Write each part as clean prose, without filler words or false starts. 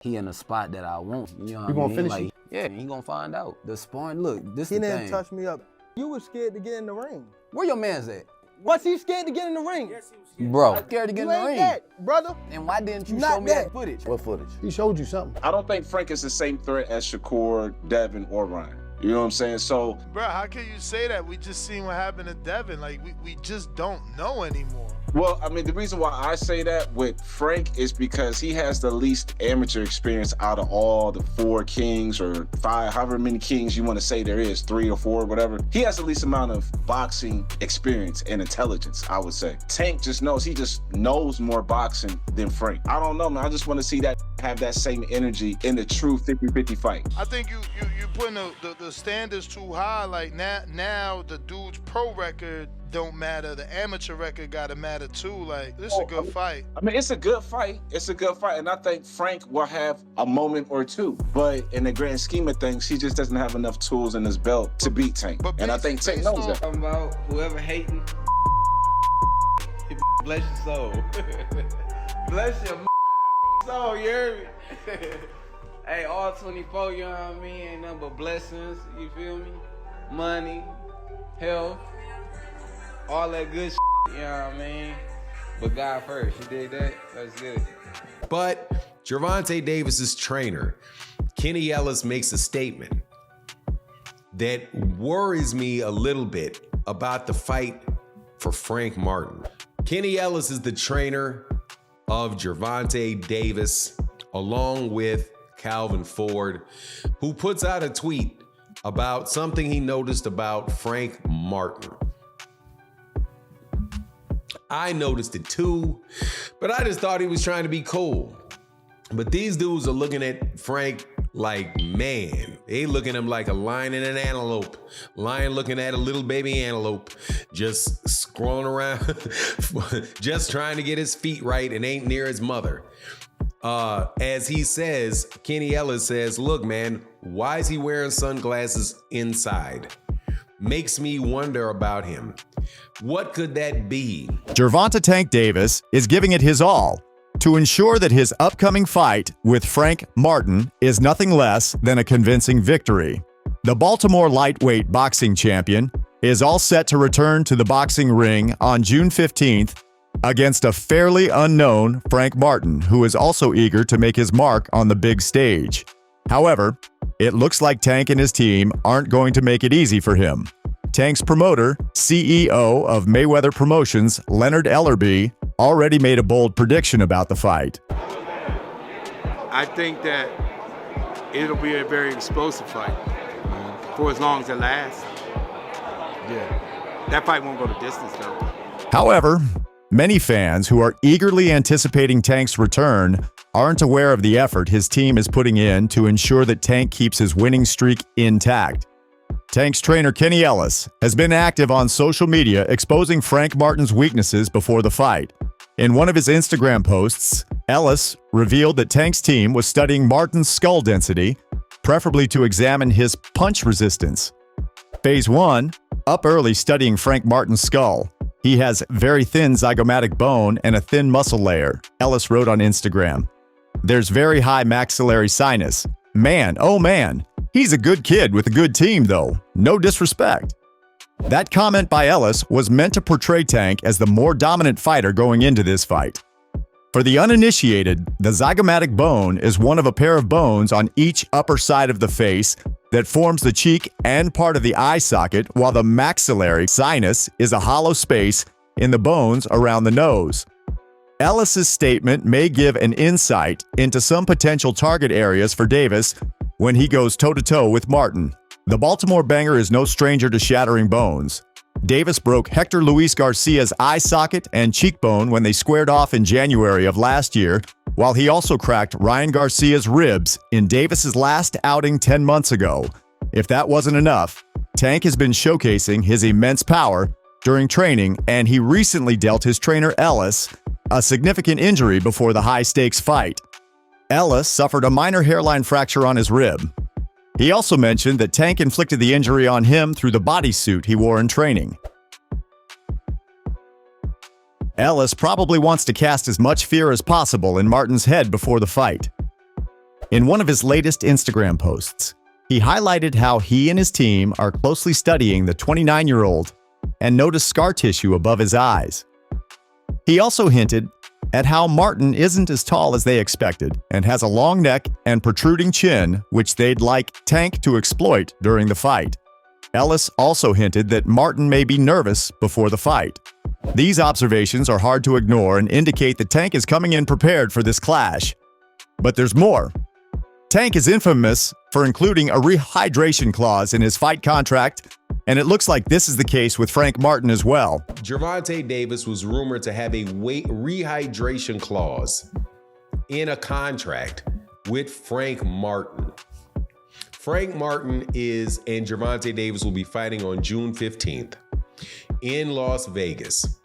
he in a spot that I want. You know what I mean? gonna finish like, you? yeah, he gonna find out. The sparring, look, this He the didn't thing. touch me up. You was scared to get in the ring. Where your man's at? Was he scared to get in the ring? Yes, he was scared. Bro, scared to get You in the ain't ring. that, brother. And why didn't you Not show me that that. footage? What footage? He showed you something. I don't think Frank is the same threat as Shakur, Devin, or Ryan. You know what I'm saying? So, Bro, how can you say that? We just seen what happened to Devin. Like, we just don't know anymore. well, I mean, the reason why I say that with Frank is because he has the least amateur experience out of all the 4 kings or 5, however many kings you want to say there is, 3 or 4, whatever. He has the least amount of boxing experience and intelligence, I would say. Tank just knows more boxing than Frank. I don't know, man. I just want to see that have that same energy in the true 50-50 fight. I think you putting the standards too high. Like now the dude's pro record don't matter. The amateur record gotta matter too. Like, this is a good fight. I mean, it's a good fight. It's a good fight. And I think Frank will have a moment or two. But in the grand scheme of things, he just doesn't have enough tools in his belt to beat Tank. But And I think Tank knows that. Talking about whoever hating, bless your soul. Bless your soul, you heard me? Hey, all 24, you know what I mean? Ain't nothing but blessings, you feel me? Money, health, all that good you know what I mean? But God first, you did that? That's good. But Gervonta Davis's trainer, Kenny Ellis, makes a statement that worries me a little bit about the fight for Frank Martin. Kenny Ellis is the trainer of Gervonta Davis, along with Calvin Ford, who puts out a tweet about something he noticed about Frank Martin. I noticed it too, but I just thought he was trying to be cool. But these dudes are looking at Frank like, man, they looking at him like a lion and an antelope. Lion looking at a little baby antelope, just scrolling around, just trying to get his feet right and ain't near his mother. As he says, Kenny Ellis says, look, man, why is he wearing sunglasses inside? Makes me wonder about him. What could that be? Gervonta Tank Davis is giving it his all to ensure that his upcoming fight with Frank Martin is nothing less than a convincing victory. The Baltimore lightweight boxing champion is all set to return to the boxing ring on June 15th against a fairly unknown Frank Martin, who is also eager to make his mark on the big stage. However, it looks like Tank and his team aren't going to make it easy for him. Tank's promoter, CEO of Mayweather Promotions, Leonard Ellerby, already made a bold prediction about the fight. I think that it'll be a very explosive fight for as long as it lasts. Yeah. That fight won't go the distance, though. However, many fans who are eagerly anticipating Tank's return aren't aware of the effort his team is putting in to ensure that Tank keeps his winning streak intact. Tank's trainer Kenny Ellis has been active on social media exposing Frank Martin's weaknesses before the fight. In one of his Instagram posts, Ellis revealed that Tank's team was studying Martin's skull density, preferably to examine his punch resistance. Phase 1, up early studying Frank Martin's skull. He has very thin zygomatic bone and a thin muscle layer, Ellis wrote on Instagram. There's very high maxillary sinus. Man, oh man, he's a good kid with a good team though. No disrespect. That comment by Ellis was meant to portray Tank as the more dominant fighter going into this fight. For the uninitiated, the zygomatic bone is one of a pair of bones on each upper side of the face that forms the cheek and part of the eye socket, while the maxillary sinus is a hollow space in the bones around the nose. Ellis's statement may give an insight into some potential target areas for Davis when he goes toe-to-toe with Martin. The Baltimore banger is no stranger to shattering bones. Davis broke Hector Luis Garcia's eye socket and cheekbone when they squared off in January of last year, while he also cracked Ryan Garcia's ribs in Davis's last outing 10 months ago. If that wasn't enough, Tank has been showcasing his immense power during training, and he recently dealt his trainer Ellis a significant injury before the high-stakes fight. Ellis suffered a minor hairline fracture on his rib. He also mentioned that Tank inflicted the injury on him through the bodysuit he wore in training. Ellis probably wants to cast as much fear as possible in Martin's head before the fight. In one of his latest Instagram posts, he highlighted how he and his team are closely studying the 29-year-old and noticed scar tissue above his eyes. He also hinted at how Martin isn't as tall as they expected and has a long neck and protruding chin, which they'd like Tank to exploit during the fight. Ellis also hinted that Martin may be nervous before the fight. These observations are hard to ignore and indicate that Tank is coming in prepared for this clash. But there's more. Tank is infamous for including a rehydration clause in his fight contract, and it looks like this is the case with Frank Martin as well. Gervonta Davis was rumored to have a rehydration clause in a contract with Frank Martin. Frank Martin and Gervonta Davis will be fighting on June 15th in Las Vegas.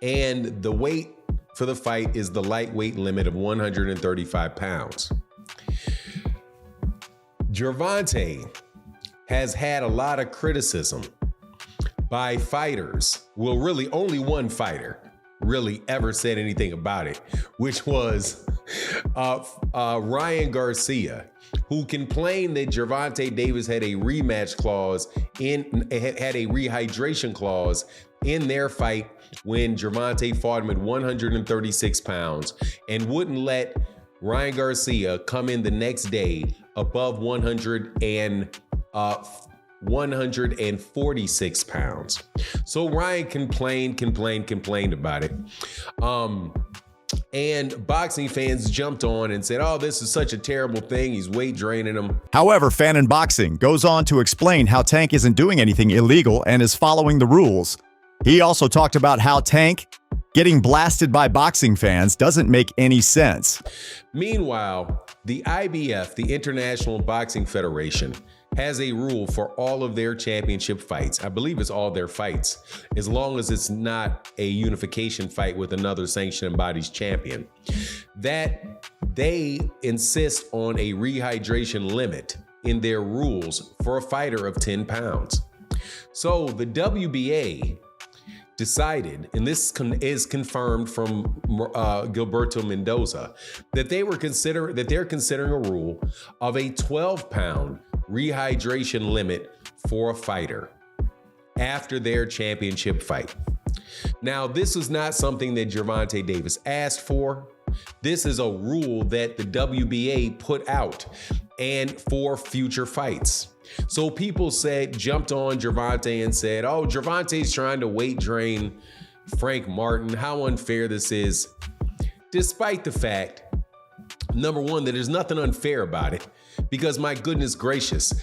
And the weight for the fight is the lightweight limit of 135 pounds. Gervonta has had a lot of criticism by fighters. Well, really only one fighter really ever said anything about it, which was Ryan Garcia, who complained that Gervonta Davis had a rematch clause had a rehydration clause in their fight when Gervonta fought him at 136 pounds and wouldn't let Ryan Garcia come in the next day above 146 pounds. So Ryan complained about it. And boxing fans jumped on and said, oh, this is such a terrible thing. He's weight draining him. However, Fan in Boxing goes on to explain how Tank isn't doing anything illegal and is following the rules. He also talked about how Tank getting blasted by boxing fans doesn't make any sense. Meanwhile, the IBF, the International Boxing Federation, has a rule for all of their championship fights. I believe it's all their fights, as long as it's not a unification fight with another sanctioned body's champion, that they insist on a rehydration limit in their rules for a fighter of 10 pounds. So the WBA decided, and this is confirmed from Gilberto Mendoza, that they're considering a rule of a 12-pound rehydration limit for a fighter after their championship fight. Now, this is not something that Gervonta Davis asked for. This is a rule that the WBA put out and for future fights. So people jumped on Gervonta and said, oh, Gervonta's trying to weight drain Frank Martin. How unfair this is. Despite the fact, number one, that there's nothing unfair about it, because my goodness gracious,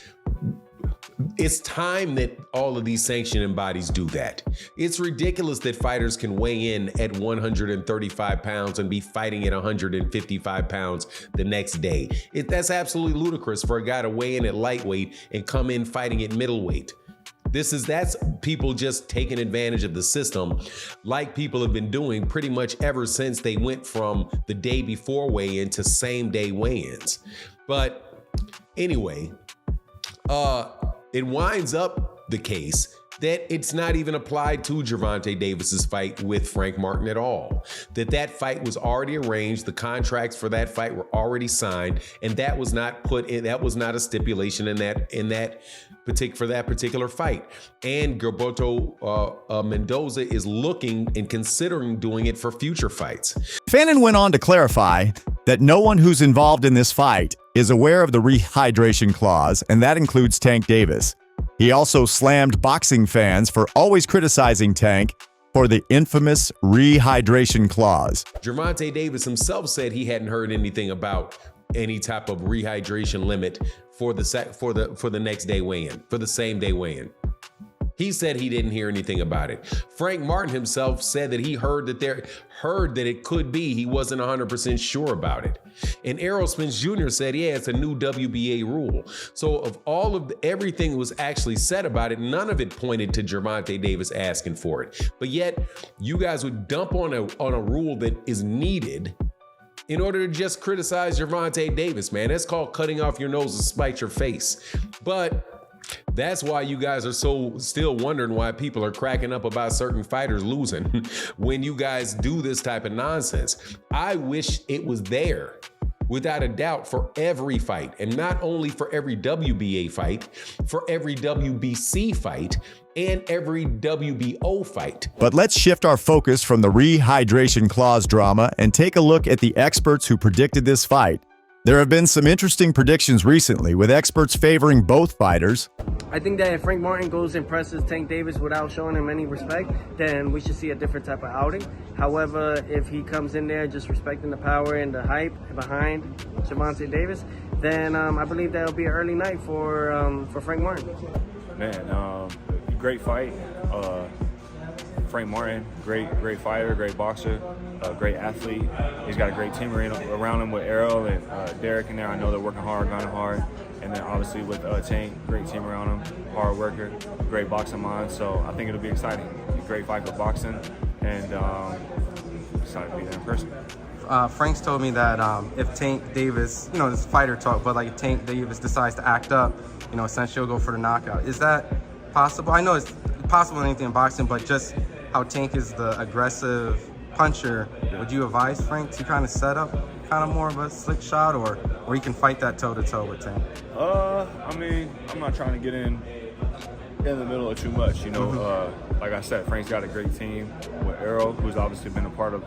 it's time that all of these sanctioning bodies do that. It's ridiculous that fighters can weigh in at 135 pounds and be fighting at 155 pounds the next day. That's absolutely ludicrous for a guy to weigh in at lightweight and come in fighting at middleweight. That's people just taking advantage of the system, like people have been doing pretty much ever since they went from the day before weigh-in to same day weigh-ins. But anyway, it winds up the case that it's not even applied to Gervonta Davis's fight with Frank Martin at all. That fight was already arranged, the contracts for that fight were already signed, and that was not put in. That was not a stipulation for that particular fight. And Gilberto Mendoza is looking and considering doing it for future fights. Fannin went on to clarify that no one who's involved in this fight is aware of the rehydration clause, and that includes Tank Davis. He also slammed boxing fans for always criticizing Tank for the infamous rehydration clause. Gervonta Davis himself said he hadn't heard anything about any type of rehydration limit for the next day weigh-in, for the same day weigh-in. He said he didn't hear anything about it. Frank Martin himself said that he heard that it could be. He wasn't 100% sure about it. And Errol Spence Jr. said, yeah, it's a new WBA rule. So of everything that was actually said about it, none of it pointed to Gervonta Davis asking for it. But yet you guys would dump on a rule that is needed in order to just criticize Gervonta Davis, man. That's called cutting off your nose to spite your face. But that's why you guys are still wondering why people are cracking up about certain fighters losing when you guys do this type of nonsense. I wish it was there without a doubt for every fight, and not only for every WBA fight, for every WBC fight, and every WBO fight. But let's shift our focus from the rehydration clause drama and take a look at the experts who predicted this fight. There have been some interesting predictions recently, with experts favoring both fighters. I think that if Frank Martin goes and presses Tank Davis without showing him any respect, then we should see a different type of outing. However, if he comes in there just respecting the power and the hype behind Gervonta Davis, then I believe that'll be an early night for Frank Martin. Man, great fight. Frank Martin, great fighter, great boxer, great athlete. He's got a great team around him with Errol and Derek in there. I know they're working hard, grinding hard. And then obviously with Tank, great team around him, hard worker, great boxing mind. So I think it'll be exciting. A great fight for boxing, and excited to be there in person. Frank's told me that if Tank Davis, this fighter talk, but like if Tank Davis decides to act up, essentially he'll go for the knockout. Is that possible? I know it's possible in anything in boxing, but just how Tank is the aggressive puncher, would you advise Frank to kind of set up kind of more of a slick shot, or he can fight that toe-to-toe with Tank? I mean, I'm not trying to get in the middle of too much, Like I said, Frank's got a great team with Errol, who's obviously been a part of,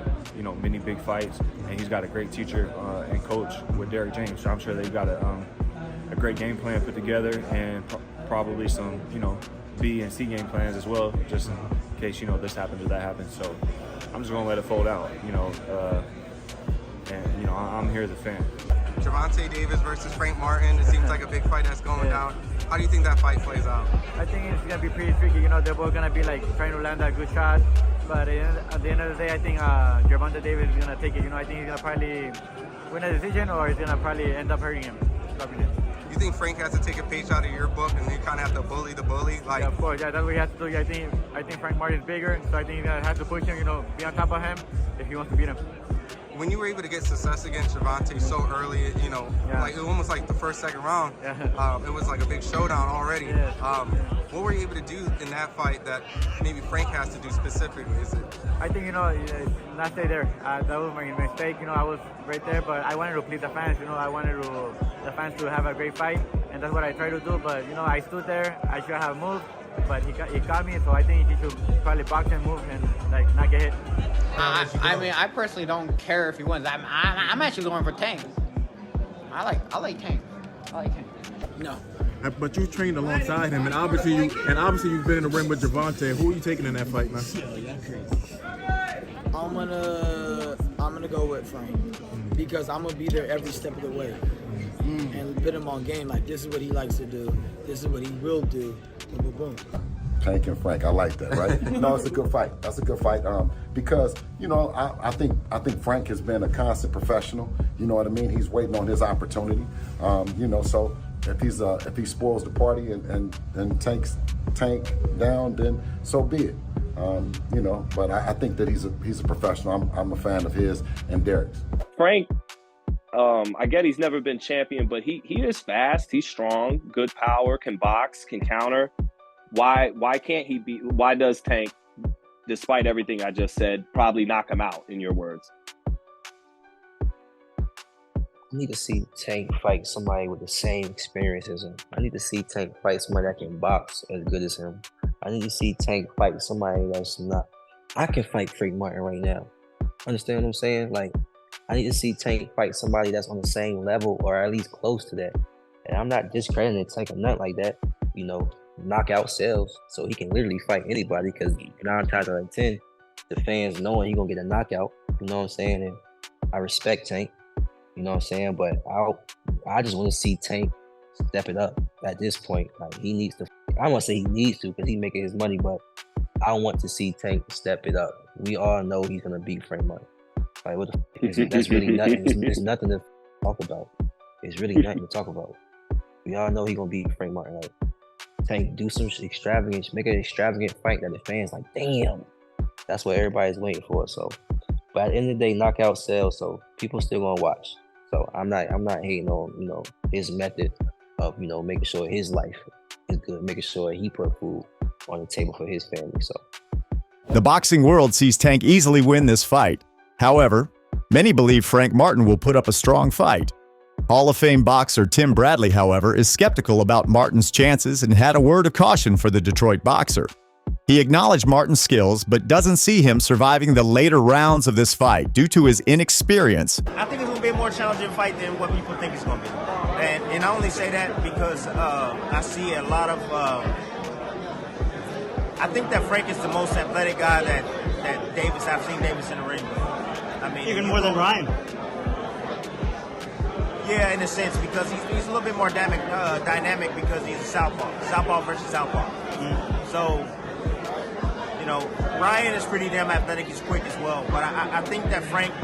many big fights, and he's got a great teacher and coach with Derek James. So I'm sure they've got a great game plan put together, and probably some, B and C game plans as well, just in case, this happens or that happens. So I'm just gonna let it fold out, and I'm here as a fan. Gervonta Davis versus Frank Martin, it seems like a big fight that's going down. How do you think that fight plays out? I think it's gonna be pretty tricky. They're both gonna be like trying to land a good shot, but at the end of the day, I think Gervonta Davis is gonna take it. I think he's gonna probably win a decision, or he's gonna probably end up hurting him. You think Frank has to take a page out of your book and you kind of have to bully the bully? Like, yeah, of course, that's what he has to do. I think Frank Martin's bigger, so I think he's gonna have to push him. Be on top of him if he wants to beat him. When you were able to get success against Gervonta so early, like it was almost like the first, second round, it was like a big showdown already. Yeah. What were you able to do in that fight that maybe Frank has to do specifically? Is it? I think, not stay there. That was my mistake. I was right there, but I wanted to please the fans. I wanted the fans to have a great fight, and that's what I tried to do. But, I stood there. I should have moved, but he got me, so I think he should probably box and move and, not get hit. I mean, I personally don't care if he wins. I'm actually going for Tank. I like Tank. I like Tank. No. But you trained alongside him, and obviously you've been in the ring with Gervonta. Who are you taking in that fight, man? I'm gonna go with Frank because I'm gonna be there every step of the way and put him on game. Like, this is what he likes to do. This is what he will do. Boom, boom, boom. Tank and Frank, I like that, right? No, it's a good fight. That's a good fight because I think Frank has been a constant professional. You know what I mean? He's waiting on his opportunity. So if he spoils the party and takes Tank down, then so be it. But I think that he's a professional. I'm a fan of his and Derek's. Frank, I get he's never been champion, but he is fast. He's strong, good power, can box, can counter. Why can't he be? Why does Tank, despite everything I just said, probably knock him out, in your words? I need to see Tank fight somebody with the same experience as him. I need to see Tank fight somebody that can box as good as him. I need to see Tank fight somebody that's not. I can fight Frank Martin right now. Understand what I'm saying? Like, I need to see Tank fight somebody that's on the same level or at least close to that. And I'm not discrediting Tank or nothing like that. Knockout sales, so he can literally fight anybody because 9 times out of 10, the fans knowing he's gonna get a knockout. You know what I'm saying? And I respect Tank. You know what I'm saying? But I just want to see Tank step it up at this point. Like, he needs to. I want to say he needs to because he's making his money, but I want to see Tank step it up. We all know he's gonna beat Frank Martin. Like, what the that's really nothing. It's nothing to talk about. It's really nothing to talk about. We all know he's gonna beat Frank Martin. Like, Tank, do some extravagant, make an extravagant fight that the fans like, damn. That's what everybody's waiting for. So, but at the end of the day, knockout sells, so people still gonna watch. So I'm not hating on, his method of, making sure his life is good, making sure he put food on the table for his family. So the boxing world sees Tank easily win this fight. However, Many believe Frank Martin will put up a strong fight. Hall of Fame boxer Tim Bradley, however, is skeptical about Martin's chances and had a word of caution for the Detroit boxer. He acknowledged Martin's skills, but doesn't see him surviving the later rounds of this fight due to his inexperience. I think it's going to be a more challenging fight than what people think it's going to be. And I only say that because I see a lot of... I think that Frank is the most athletic guy that I've seen Davis in the ring with. I mean, even more than Ryan. Yeah, in a sense, because he's a little bit more dynamic because he's a southpaw versus southpaw. So, you know, Ryan is pretty damn athletic. He's quick as well. But I think that Frank,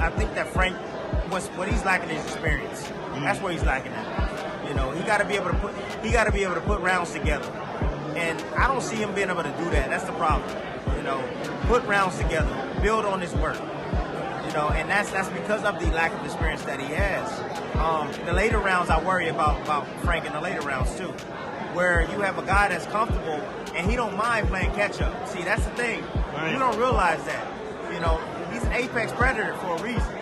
what he's lacking is experience. That's where he's lacking at. You know, he got to be able to put rounds together. And I don't see him being able to do that. That's the problem. You know, put rounds together, build on his work. You know, and that's because of the lack of experience that he has. The later rounds, I worry about Frank in the later rounds too, where you have a guy that's comfortable and he don't mind playing catch up. See, that's the thing. Right. You don't realize that. You know, he's an apex predator for a reason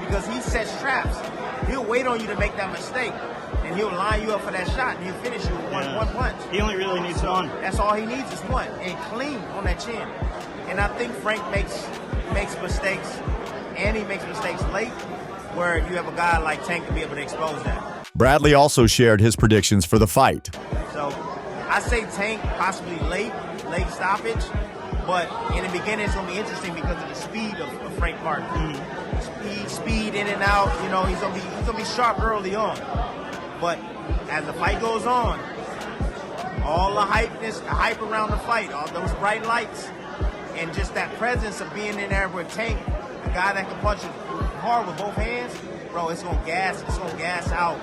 because he sets traps. He'll wait on you to make that mistake. And he'll line you up for that shot, and he'll finish you with one punch. He only really needs one. That's all he needs is one, and clean on that chin. And I think Frank makes mistakes, and he makes mistakes late, where you have a guy like Tank to be able to expose that. Bradley also shared his predictions for the fight. So I say Tank possibly late stoppage, but in the beginning it's going to be interesting because of the speed of Frank Martin. Speed in and out. You know, he's gonna be sharp early on. But as the fight goes on, all the hype around the fight, all those bright lights, and just that presence of being in there with Tank, a guy that can punch hard with both hands, bro, it's gonna gas out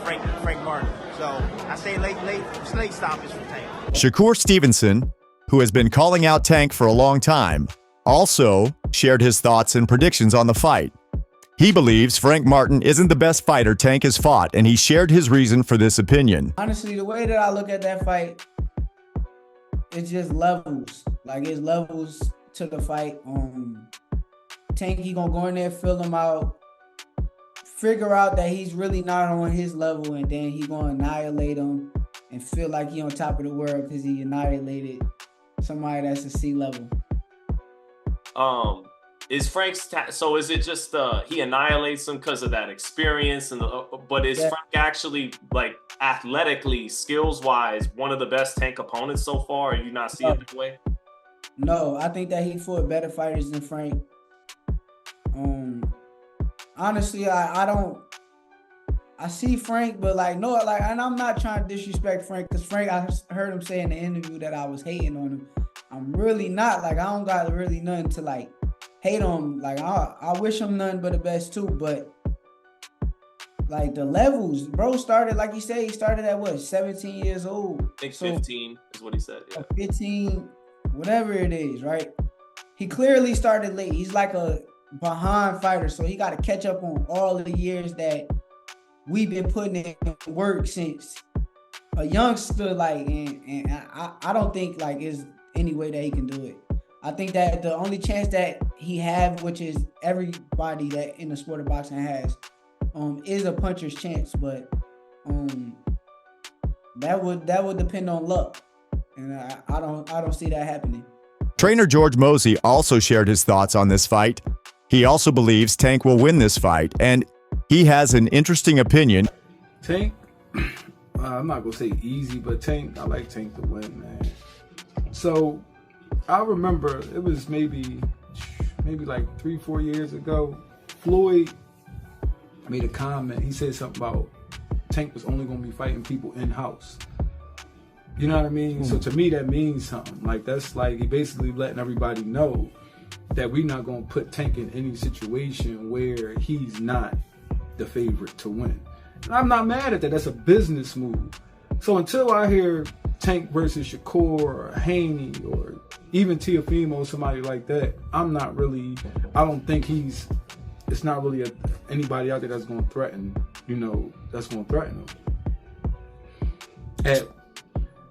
Frank Martin. So I say late stoppage for Tank. Shakur Stevenson, who has been calling out Tank for a long time, also shared his thoughts and predictions on the fight. He believes Frank Martin isn't the best fighter Tank has fought, and he shared his reason for this opinion. Honestly, the way that I look at that fight, it's just levels. Like, it's levels to the fight. Tank, he gonna go in there, fill him out, figure out that he's really not on his level, and then he gonna annihilate him and feel like he on top of the world because he annihilated somebody that's a C level. Is Frank's so is it just he annihilates him because of that experience but is Frank actually, like, athletically, skills wise, one of the best Tank opponents so far? Are you not seeing it that way? No, I think that he fought better fighters than Frank. Honestly, I see Frank, but and I'm not trying to disrespect Frank because Frank, I heard him say in the interview that I was hating on him. I'm really not. Like, I don't got really nothing to hate on him. Like, I wish him nothing but the best too, but like the levels, bro started, like he said, he started at what, 17 years old? I think 15 is what he said. Yeah. 15, whatever it is, right? He clearly started late. He's like a behind fighter, so he got to catch up on all of the years that we've been putting in work since a youngster. And I don't think is any way that he can do it. I think that the only chance that he have, which is everybody that in the sport of boxing has, is a puncher's chance, but that would depend on luck, and I don't see that happening. Trainer George Mosey also shared his thoughts on this fight. He also believes Tank will win this fight, and he has an interesting opinion. Tank, I'm not gonna say easy, but Tank, I like Tank to win, man. So I remember it was maybe like 3-4 years ago, Floyd made a comment. He said something about Tank was only gonna be fighting people in-house. You know what I mean? So to me, that means something. Like, that's like he basically letting everybody know that we're not gonna put Tank in any situation where he's not the favorite to win. And I'm not mad at that. That's a business move. So until I hear Tank versus Shakur or Haney or even Teofimo, somebody like that, I don't think it's not really anybody out there that's going to threaten, that's going to threaten him.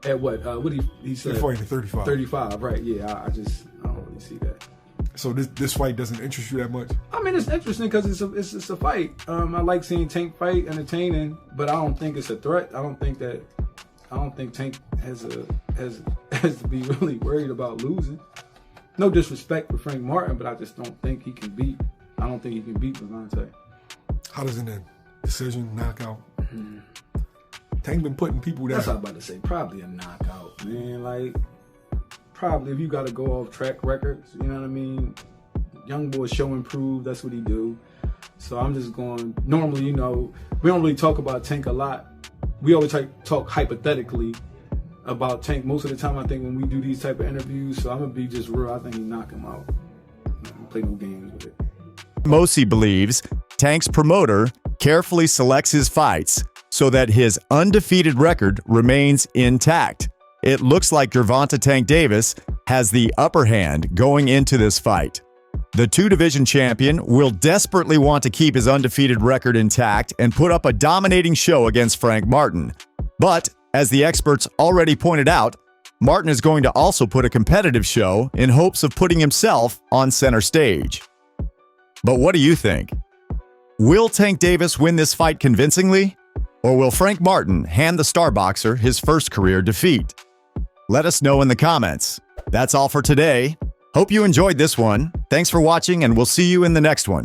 At what? What he said? 35. 35, right? Yeah, I don't really see that. So this fight doesn't interest you that much? I mean, it's interesting because it's a fight. I like seeing Tank fight, entertaining, but I don't think it's a threat. I don't think Tank has to be really worried about losing. No disrespect for Frank Martin, but I just don't think he can beat. I don't think he can beat Gervonta. How does it end? Decision, knockout. Tank been putting people down. That's what I'm about to say. Probably a knockout, man. Like, probably if you got to go off track records, you know what I mean? Young boy show and prove, that's what he do. So I'm just going, normally, you know, we don't really talk about Tank a lot. We always talk hypothetically about Tank most of the time, I think, when we do these type of interviews. So I'm going to be just real. I think he knock him out. I'm not gonna play no games with it. Mosi believes Tank's promoter carefully selects his fights so that his undefeated record remains intact. It looks like Gervonta Tank Davis has the upper hand going into this fight. The two-division champion will desperately want to keep his undefeated record intact and put up a dominating show against Frank Martin. But, as the experts already pointed out, Martin is going to also put a competitive show in hopes of putting himself on center stage. But what do you think? Will Tank Davis win this fight convincingly? Or will Frank Martin hand the star boxer his first career defeat? Let us know in the comments. That's all for today. Hope you enjoyed this one. Thanks for watching, and we'll see you in the next one.